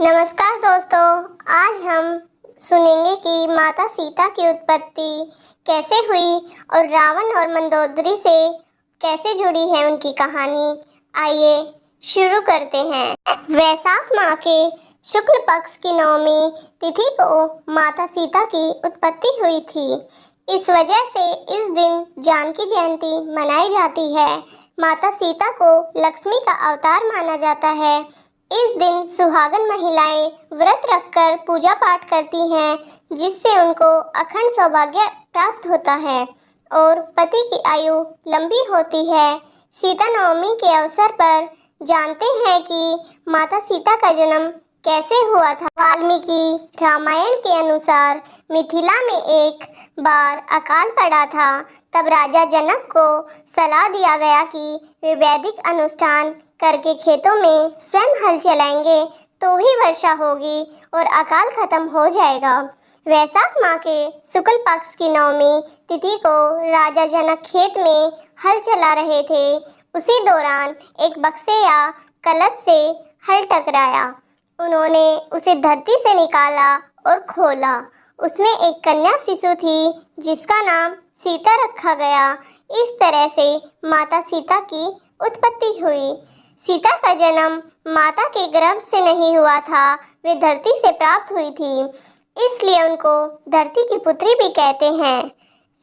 नमस्कार दोस्तों, आज हम सुनेंगे कि माता सीता की उत्पत्ति कैसे हुई और रावण और मंदोदरी से कैसे जुड़ी है उनकी कहानी। आइए शुरू करते हैं। वैशाख माह के शुक्ल पक्ष की नवमी तिथि को माता सीता की उत्पत्ति हुई थी। इस वजह से इस दिन जानकी जयंती मनाई जाती है। माता सीता को लक्ष्मी का अवतार माना जाता है। इस दिन सुहागन महिलाएं व्रत रखकर पूजा पाठ करती हैं, जिससे उनको अखंड सौभाग्य प्राप्त होता है और पति की आयु लंबी होती है। सीता नवमी के अवसर पर जानते हैं कि माता सीता का जन्म कैसे हुआ था। वाल्मीकि रामायण के अनुसार मिथिला में एक बार अकाल पड़ा था। तब राजा जनक को सलाह दिया गया कि वे वैदिक अनुष्ठान करके खेतों में स्वयं हल चलाएंगे तो ही वर्षा होगी और अकाल खत्म हो जाएगा। वैशाख माह के शुक्ल पक्ष की नवमी तिथि को राजा जनक खेत में हल चला रहे थे। उसी दौरान एक बक्से या कलश से हल टकराया। उन्होंने उसे धरती से निकाला और खोला। उसमें एक कन्या शिशु थी, जिसका नाम सीता रखा गया। इस तरह से माता सीता की उत्पत्ति हुई। सीता का जन्म माता के गर्भ से नहीं हुआ था, वे धरती से प्राप्त हुई थी, इसलिए उनको धरती की पुत्री भी कहते हैं।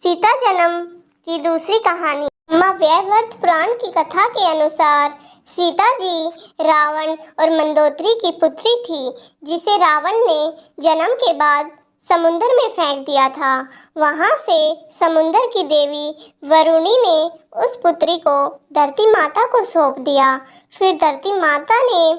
सीता जन्म की दूसरी कहानी। महाव्ययवर्त पुराण की कथा के अनुसार सीता जी रावण और मंदोदरी की पुत्री थी, जिसे रावण ने जन्म के बाद समुद्र में फेंक दिया था। वहां से समुद्र की देवी वरुणी ने उस पुत्री को धरती माता को सौंप दिया। फिर धरती माता ने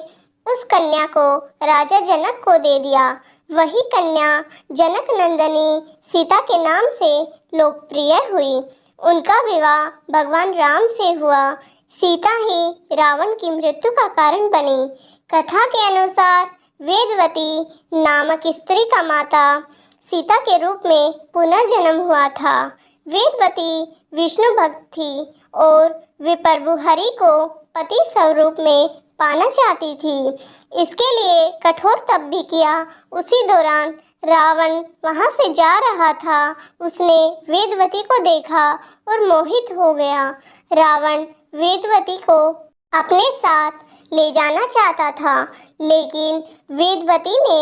उस कन्या को राजा जनक को दे दिया। वही कन्या जनक नंदनी सीता के नाम से लोकप्रिय हुई। उनका विवाह भगवान राम से हुआ। सीता ही रावण की मृत्यु का कारण बनी। कथा के अनुसार वेदवती नामक स्त्री का माता सीता के रूप में पुनर्जन्म हुआ था। वेदवती विष्णु भक्त थी और वे प्रभु हरि को पति स्वरूप में पाना चाहती थी। इसके लिए कठोर तप भी किया। उसी दौरान रावण वहां से जा रहा था। उसने वेदवती को देखा और मोहित हो गया। रावण वेदवती को अपने साथ ले जाना चाहता था, लेकिन वेदवती ने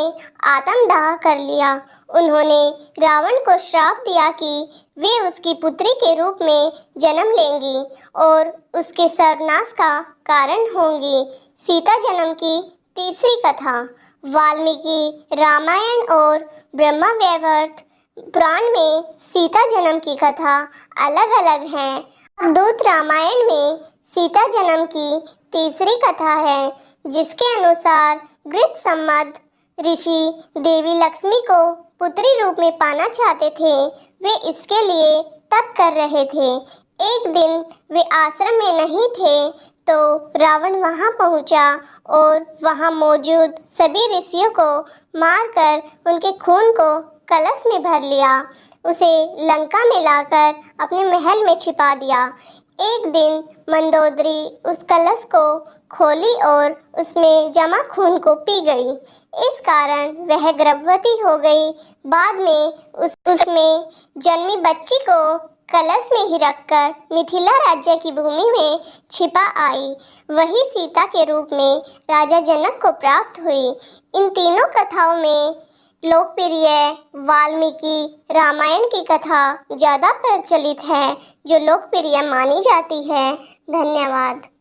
आत्मदाह कर लिया। उन्होंने रावण को श्राप दिया कि वे उसकी पुत्री के रूप में जन्म लेंगी और उसके सर्वनाश का कारण होंगी। सीता जन्म की तीसरी कथा। वाल्मीकि रामायण और ब्रह्मा वैवर्त पुराण में सीता जन्म की कथा अलग अलग है। अवधूत रामायण में सीता जन्म की तीसरी कथा है, जिसके अनुसार गृहसम्मत ऋषि देवी लक्ष्मी को पुत्री रूप में पाना चाहते थे। वे इसके लिए तप कर रहे थे। एक दिन वे आश्रम में नहीं थे तो रावण वहां पहुंचा और वहां मौजूद सभी ऋषियों को मारकर उनके खून को कलश में भर लिया। उसे लंका में लाकर अपने महल में छिपा दिया। एक दिन मंदोदरी उस कलश को खोली और उसमें जमा खून को पी गई। इस कारण वह गर्भवती हो गई। बाद में उसमें जन्मी बच्ची को कलश में ही रखकर मिथिला राज्य की भूमि में छिपा आई। वही सीता के रूप में राजा जनक को प्राप्त हुई। इन तीनों कथाओं में लोकप्रिय वाल्मीकि रामायण की कथा ज़्यादा प्रचलित है, जो लोकप्रिय मानी जाती है। धन्यवाद।